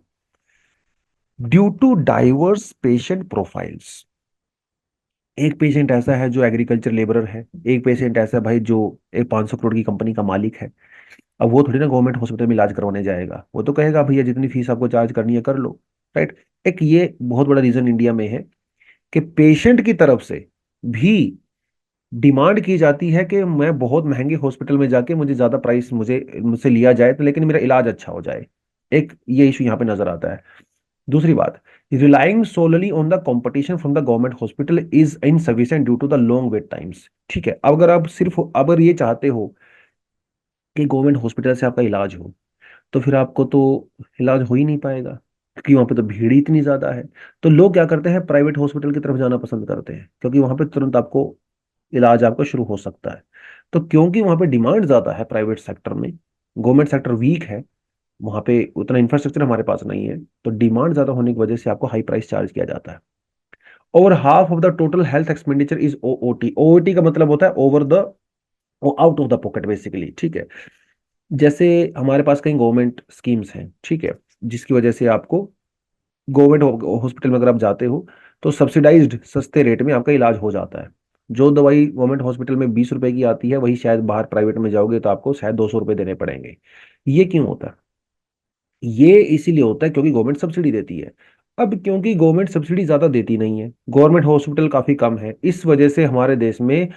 Speaker 1: Due to diverse patient profiles, एक पेशेंट ऐसा है जो एग्रीकल्चर लेबरर है, एक पेशेंट ऐसा है भाई जो एक 500 करोड़ की कंपनी का मालिक है। अब वो थोड़ी ना गवर्नमेंट हॉस्पिटल में इलाज करवाने जाएगा, वो तो कहेगा भैया जितनी फीस आपको चार्ज करनी है कर लो। राइट। एक ये बहुत बड़ा रीजन इंडिया में है कि पेशेंट की तरफ से भी डिमांड की जाती है कि मैं बहुत महंगे हॉस्पिटल में जाके मुझे ज्यादा प्राइस मुझे मुझसे लिया जाए, तो लेकिन मेरा इलाज अच्छा हो जाए। एक ये इशू यहाँ पे नजर आता है। दूसरी बात, relying solely on the competition from the government hospital is insufficient due to the long wait times. ठीक है, अब अगर आप सिर्फ अगर ये चाहते हो कि गवर्नमेंट हॉस्पिटल से आपका इलाज हो, तो फिर आपको तो इलाज हो ही नहीं पाएगा, क्योंकि वहां पे तो भीड़ ही इतनी ज्यादा है। तो लोग क्या करते हैं, प्राइवेट हॉस्पिटल की तरफ जाना पसंद करते हैं, क्योंकि वहां पे तुरंत आपको इलाज आपका शुरू हो सकता है। तो क्योंकि वहां पे डिमांड ज्यादा है प्राइवेट सेक्टर में, गवर्नमेंट सेक्टर वीक है, वहां पे उतना इंफ्रास्ट्रक्चर हमारे पास नहीं है, तो डिमांड ज्यादा होने की वजह से आपको हाई प्राइस चार्ज किया जाता है। Over half of the total health expenditure is OOT. OOT का मतलब होता है over the, out of the pocket basically. ठीक है। जैसे हमारे पास कई गवर्नमेंट स्कीम्स हैं, ठीक है, जिसकी वजह से आपको गवर्नमेंट हॉस्पिटल में अगर आप जाते हो तो सब्सिडाइज्ड सस्ते रेट में आपका इलाज हो जाता है। जो दवाई गवर्नमेंट हॉस्पिटल में 20 रुपए की आती है, वही शायद बाहर प्राइवेट में जाओगे तो आपको शायद 200 रुपए देने पड़ेंगे। ये क्यों होता है? ये इसीलिए होता है क्योंकि गवर्नमेंट सब्सिडी देती है। अब क्योंकि गवर्नमेंट सब्सिडी ज्यादा देती नहीं है, गवर्नमेंट हॉस्पिटल काफी कम है, इस वजह से हमारे देश में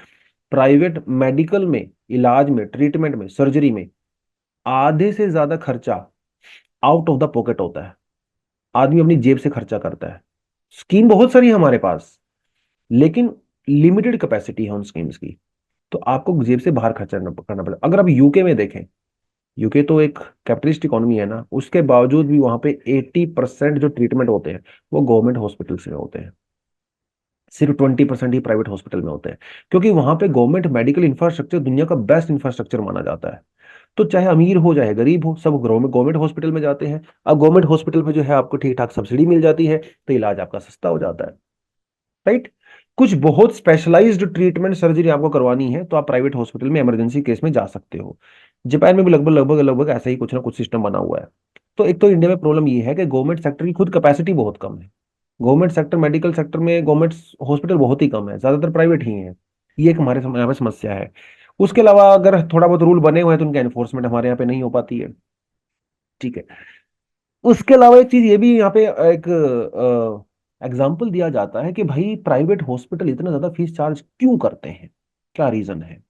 Speaker 1: प्राइवेट मेडिकल में, इलाज में, ट्रीटमेंट में, सर्जरी में आधे से ज्यादा खर्चा आउट ऑफ द पॉकेट होता है। आदमी अपनी जेब से खर्चा करता है। स्कीम बहुत सारी है हमारे पास, लेकिन लिमिटेड कैपेसिटी है उन स्कीम्स की, तो आपको जेब से बाहर खर्चा करना पड़ेगा। अगर आप यूके में देखें, यूके तो एक कैपिटलिस्ट इकोनॉमी है ना, उसके बावजूद भी वहां पे 80% जो ट्रीटमेंट होते हैं वो गवर्नमेंट हॉस्पिटल से होते हैं, सिर्फ 20% ही प्राइवेट हॉस्पिटल में होते हैं। क्योंकि वहां पे गवर्नमेंट मेडिकल इंफ्रास्ट्रक्चर दुनिया का बेस्ट इंफ्रास्ट्रक्चर माना जाता है। तो चाहे अमीर हो चाहे गरीब हो, सब गवर्नमेंट हॉस्पिटल में जाते हैं। अब गवर्नमेंट हॉस्पिटल में जो है आपको ठीक ठाक सब्सिडी मिल जाती है, तो इलाज आपका सस्ता हो जाता है। राइट। कुछ बहुत स्पेशलाइज्ड ट्रीटमेंट सर्जरी आपको करवानी है तो आप प्राइवेट हॉस्पिटल में इमरजेंसी केस में जा सकते हो। जापान में भी लगभग लगभग लगभग ऐसा ही कुछ ना कुछ सिस्टम बना हुआ है। तो एक तो इंडिया में प्रॉब्लम ये है कि गवर्नमेंट सेक्टर की खुद कैपेसिटी बहुत कम है। गवर्नमेंट सेक्टर, मेडिकल सेक्टर में गवर्नमेंट हॉस्पिटल बहुत ही कम है, ज्यादातर प्राइवेट ही है। ये एक हमारे यहाँ पे समस्या है। उसके अलावा अगर थोड़ा बहुत रूल बने हुए हैं तो उनका एनफोर्समेंट हमारे यहाँ पे नहीं हो पाती है। ठीक है। उसके अलावा एक चीज ये भी यहाँ पे एक एग्जाम्पल दिया जाता है कि भाई प्राइवेट हॉस्पिटल इतना ज्यादा फीस चार्ज क्यों करते हैं, क्या रीजन है?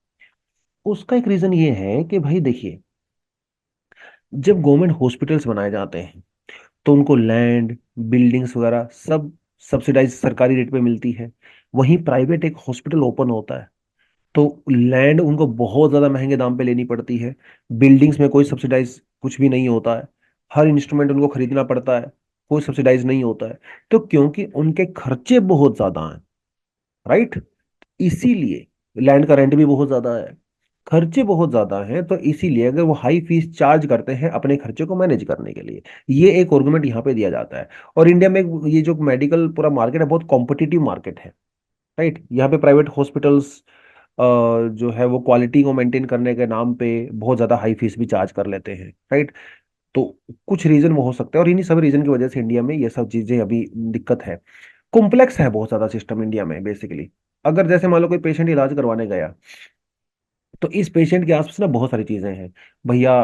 Speaker 1: उसका एक रीजन ये है कि भाई देखिए, जब गवर्नमेंट हॉस्पिटल्स बनाए जाते हैं तो उनको लैंड, बिल्डिंग्स वगैरह सब सब्सिडाइज सरकारी रेट पे मिलती है। वहीं प्राइवेट एक हॉस्पिटल ओपन होता है तो लैंड उनको बहुत ज्यादा महंगे दाम पे लेनी पड़ती है। बिल्डिंग्स में कोई सब्सिडाइज कुछ भी नहीं होता है। हर इंस्ट्रूमेंट उनको खरीदना पड़ता है, कोई सब्सिडाइज नहीं होता है। तो क्योंकि उनके खर्चे बहुत ज्यादा हैं, राइट, इसीलिए लैंड का रेंट भी बहुत ज्यादा है, खर्चे बहुत ज्यादा हैं, तो इसीलिए अगर वो हाई फीस चार्ज करते हैं अपने खर्चे को मैनेज करने के लिए। ये एक आर्गुमेंट यहाँ पे दिया जाता है। और इंडिया में ये जो मेडिकल पूरा मार्केट है बहुत कॉम्पिटिटिव मार्केट है। राइट। यहाँ पे प्राइवेट हॉस्पिटल्स जो है वो क्वालिटी को मेंटेन करने के नाम पे बहुत ज्यादा हाई फीस भी चार्ज कर लेते हैं। राइट। तो कुछ रीजन वो हो सकते हैं, और इन्हीं सब रीजन की वजह से इंडिया में ये सब चीजें अभी दिक्कत है। कॉम्प्लेक्स है बहुत ज्यादा सिस्टम इंडिया में बेसिकली। अगर जैसे मान लो कोई पेशेंट इलाज करवाने गया, तो इस पेशेंट के आसपास ना बहुत सारी चीजें हैं। भैया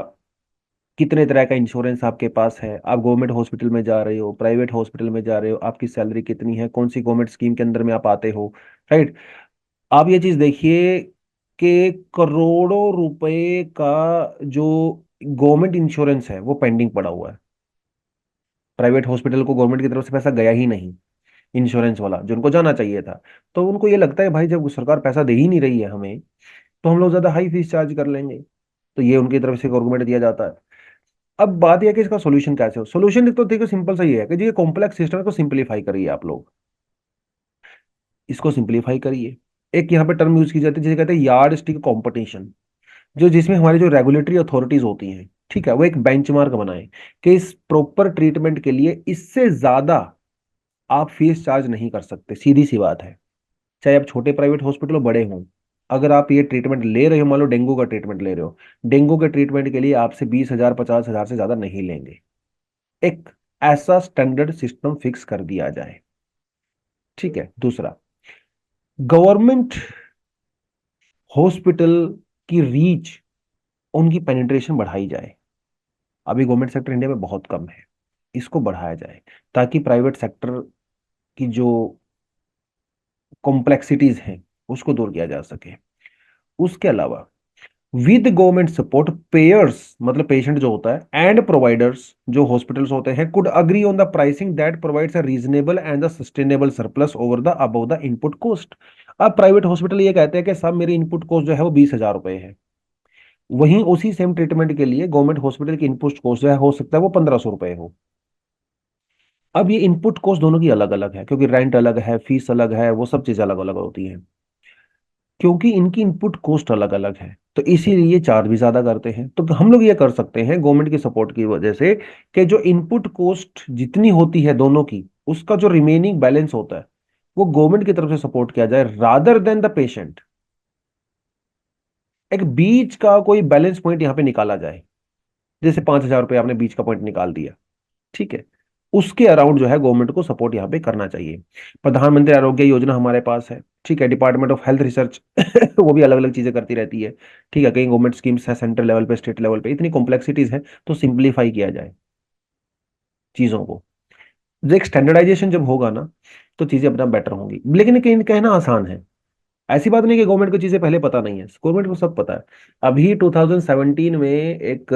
Speaker 1: कितने तरह का इंश्योरेंस आपके पास है, आप गवर्नमेंट हॉस्पिटल में जा रहे हो, प्राइवेट हॉस्पिटल में जा रहे हो, आपकी सैलरी कितनी है, कौन सी गवर्नमेंट स्कीम के अंदर में आप आते हो। राइट। आप ये चीज देखिए कि करोड़ों रुपए का जो गवर्नमेंट इंश्योरेंस है वो पेंडिंग पड़ा हुआ है। प्राइवेट हॉस्पिटल को गवर्नमेंट की तरफ से पैसा गया ही नहीं, इंश्योरेंस वाला जो उनको जाना चाहिए था। तो उनको ये लगता है भाई जब सरकार पैसा दे ही नहीं रही है हमें, तो हम लोग ज्यादा हाई फीस चार्ज कर लेंगे। तो ये उनकी तरफ से गवर्नमेंट दिया जाता है। अब बात यह है कि इसका सोल्यूशन कैसे हो। सोल्यूशन तो देखो सिंपल सा ही है कि जो ये कॉम्प्लेक्स सिस्टम है को सिंप्लीफाई करिए आप लोग, इसको सिंप्लीफाई करिए। एक यहाँ पे टर्म यूज की जाती है जिसे कहते हैं यार्ड स्टिक कॉम्पिटिशन, जो जिसमें हमारी जो रेगुलेटरी अथॉरिटीज होती हैं, ठीक है, वो एक बेंचमार्क बनाए कि इस प्रॉपर ट्रीटमेंट के लिए इससे ज्यादा आप फीस चार्ज नहीं कर सकते। सीधी सी बात है, चाहे आप छोटे प्राइवेट हॉस्पिटल हो बड़े हों, अगर आप ये ट्रीटमेंट ले रहे हो, मान लो डेंगू का ट्रीटमेंट ले रहे हो, डेंगू के ट्रीटमेंट के लिए आपसे 20,000 50,000 से ज्यादा नहीं लेंगे। एक ऐसा स्टैंडर्ड सिस्टम फिक्स कर दिया जाए। ठीक है। दूसरा, गवर्नमेंट हॉस्पिटल की रीच, उनकी पेनिट्रेशन बढ़ाई जाए। अभी गवर्नमेंट सेक्टर इंडिया में बहुत कम है, इसको बढ़ाया जाए ताकि प्राइवेट सेक्टर की जो कॉम्प्लेक्सिटीज हैं उसको दूर किया जा सके। उसके अलावा विद गवर्नमेंट सपोर्ट पेयर्स, मतलब पेशेंट जो होता है, एंड प्रोवाइडर्स जो हॉस्पिटल्स होते हैं, could agree on the pricing that provides a reasonable and the sustainable surplus over the above the input cost. अब प्राइवेट हॉस्पिटल ये कहते हैं कि सब मेरी इनपुट कॉस्ट जो है वो 20,000 रुपए है, वहीं उसी सेम ट्रीटमेंट के लिए गवर्नमेंट हॉस्पिटल की इनपुट कॉस्ट जो है हो सकता है वो 1,500 रुपए हो। अब ये इनपुट कॉस्ट दोनों की अलग अलग है, क्योंकि रेंट अलग है, फीस अलग है, वो सब चीजें अलग अलग होती हैं। क्योंकि इनकी इनपुट कॉस्ट अलग अलग है तो इसीलिए ये चार्ज भी ज्यादा करते हैं। तो हम लोग ये कर सकते हैं गवर्नमेंट की सपोर्ट की वजह से कि जो इनपुट कॉस्ट जितनी होती है दोनों की, उसका जो रिमेनिंग बैलेंस होता है वो गवर्नमेंट की तरफ से सपोर्ट किया जाए रादर देन द पेशेंट। एक बीच का कोई बैलेंस पॉइंट यहाँ पे निकाला जाए, जैसे 5,000 रुपये आपने बीच का पॉइंट निकाल दिया, ठीक है, उसके अराउंड जो है गवर्नमेंट को सपोर्ट यहाँ पे करना चाहिए। प्रधानमंत्री आरोग्य योजना हमारे पास है, ठीक है, डिपार्टमेंट ऑफ हेल्थ रिसर्च वो भी अलग अलग चीजें करती रहती है। ठीक है, कई गवर्नमेंट स्कीम्स है सेंट्रल लेवल पे, स्टेट लेवल पे, इतनी कॉम्प्लेक्सिटीज है तो सिंप्लीफाई किया जाए चीजों को। जो एक स्टैंडर्डाइजेशन जब होगा ना, तो चीजें अपना बेटर होंगी। लेकिन ये कहना आसान है, ऐसी बात नहीं कि गवर्नमेंट को चीजें पहले पता नहीं है, गवर्नमेंट को सब पता है। अभी 2017 में एक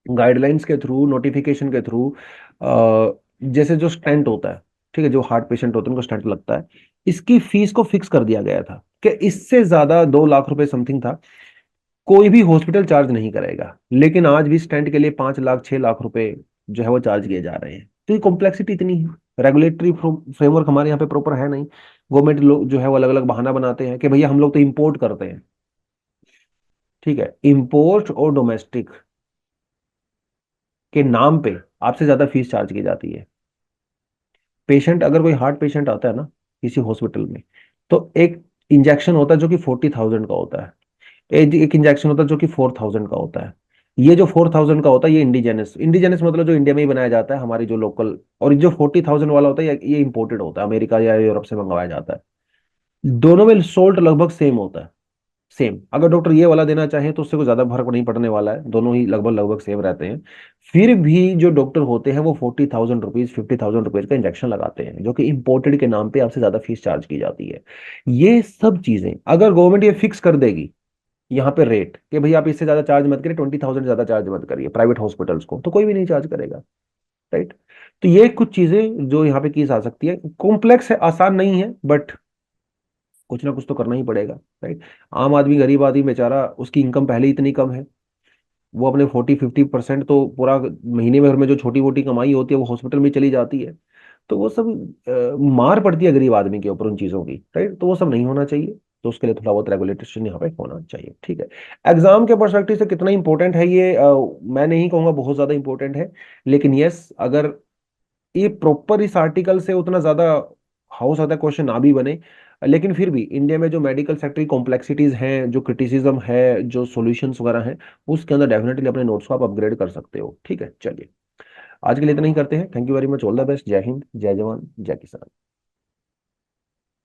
Speaker 1: गाइडलाइंस के थ्रू, नोटिफिकेशन के थ्रू, जैसे जो स्टेंट होता है, ठीक है, जो हार्ट पेशेंट होते हैं उनको स्टेंट लगता है, इसकी फीस को फिक्स कर दिया गया था कि इससे ज्यादा 2 लाख रुपए समथिंग था, कोई भी हॉस्पिटल चार्ज नहीं करेगा। लेकिन आज भी स्टेंट के लिए 5 लाख 6 लाख रुपए जो है वो चार्ज किए जा रहे हैं। तो ये कॉम्प्लेक्सिटी इतनी है, रेगुलेटरी फ्रेमवर्क हमारे यहाँ पे प्रॉपर है नहीं। गवर्नमेंट लोग जो है वो अलग अलग बहाना बनाते हैं कि भैया हम लोग तो इंपोर्ट करते हैं। ठीक है, इंपोर्ट और डोमेस्टिक के नाम पे आपसे ज्यादा फीस चार्ज की जाती है। पेशेंट, अगर कोई हार्ट पेशेंट आता है ना किसी हॉस्पिटल में, तो एक इंजेक्शन होता है जो कि 40,000 का होता है, एक इंजेक्शन होता है जो कि 4,000 का होता है। ये जो 4,000 का होता है ये इंडिजेनस, इंडिजेनस मतलब जो इंडिया में ही बनाया जाता है, हमारी जो लोकल। और जो 40,000 वाला होता है ये इंपोर्टेड होता है, अमेरिका या यूरोप से मंगवाया जाता है। दोनों में सोल्ट लगभग सेम होता है, सेम। अगर डॉक्टर ये वाला देना चाहे तो उससे कोई ज्यादा फर्क नहीं पड़ने वाला है, दोनों ही लगभग लगभग सेम रहते हैं। फिर भी जो डॉक्टर होते हैं वो 40,000 रुपीज 50,000 रुपीज का इंजेक्शन लगाते हैं, जो कि इंपोर्टेड के नाम पे आपसे ज्यादा फीस चार्ज की जाती है। ये सब चीजें अगर गवर्नमेंट ये फिक्स कर देगी यहाँ पे रेट कि भाई आप इससे ज्यादा चार्ज मत करिए, 20,000 ज्यादा चार्ज मत करिए प्राइवेट हॉस्पिटल्स को, तो कोई भी नहीं चार्ज करेगा। राइट। तो ये कुछ चीजें जो यहाँ पे की जा सकती है, कॉम्प्लेक्स है, आसान नहीं है, बट कुछ ना कुछ तो करना ही पड़ेगा। राइट। आम आदमी, गरीब आदमी बेचारा, उसकी इनकम पहले ही इतनी कम है, वो अपने 40 50% तो पूरा महीने भर में जो छोटी मोटी कमाई होती है वो हॉस्पिटल में चली जाती है। तो वो सब मार पड़ती है गरीब आदमी के ऊपर उन चीजों की। राइट। तो वो सब नहीं होना चाहिए। तो उसके लिए थोड़ा बहुत रेगुलेशन यहाँ पे होना चाहिए। ठीक है। एग्जाम के पर्सपेक्टिव से कितना इंपॉर्टेंट है ये, मैं नहीं कहूंगा बहुत ज्यादा इंपॉर्टेंट है। लेकिन यस, अगर ये प्रॉपर इस आर्टिकल से उतना ज्यादा हो सकता है क्वेश्चन ना भी बने, लेकिन फिर भी इंडिया में जो मेडिकल सेक्टर की कॉम्प्लेक्सिटीज हैं, जो क्रिटिसिज्म है, जो सॉल्यूशंस वगैरह हैं, उसके अंदर डेफिनेटली अपने नोट्स को आप अपग्रेड कर सकते हो। ठीक है, चलिए, आज के लिए इतना ही करते हैं। Thank you very much, all the best, जय हिंद, जय जवान, जय किसान।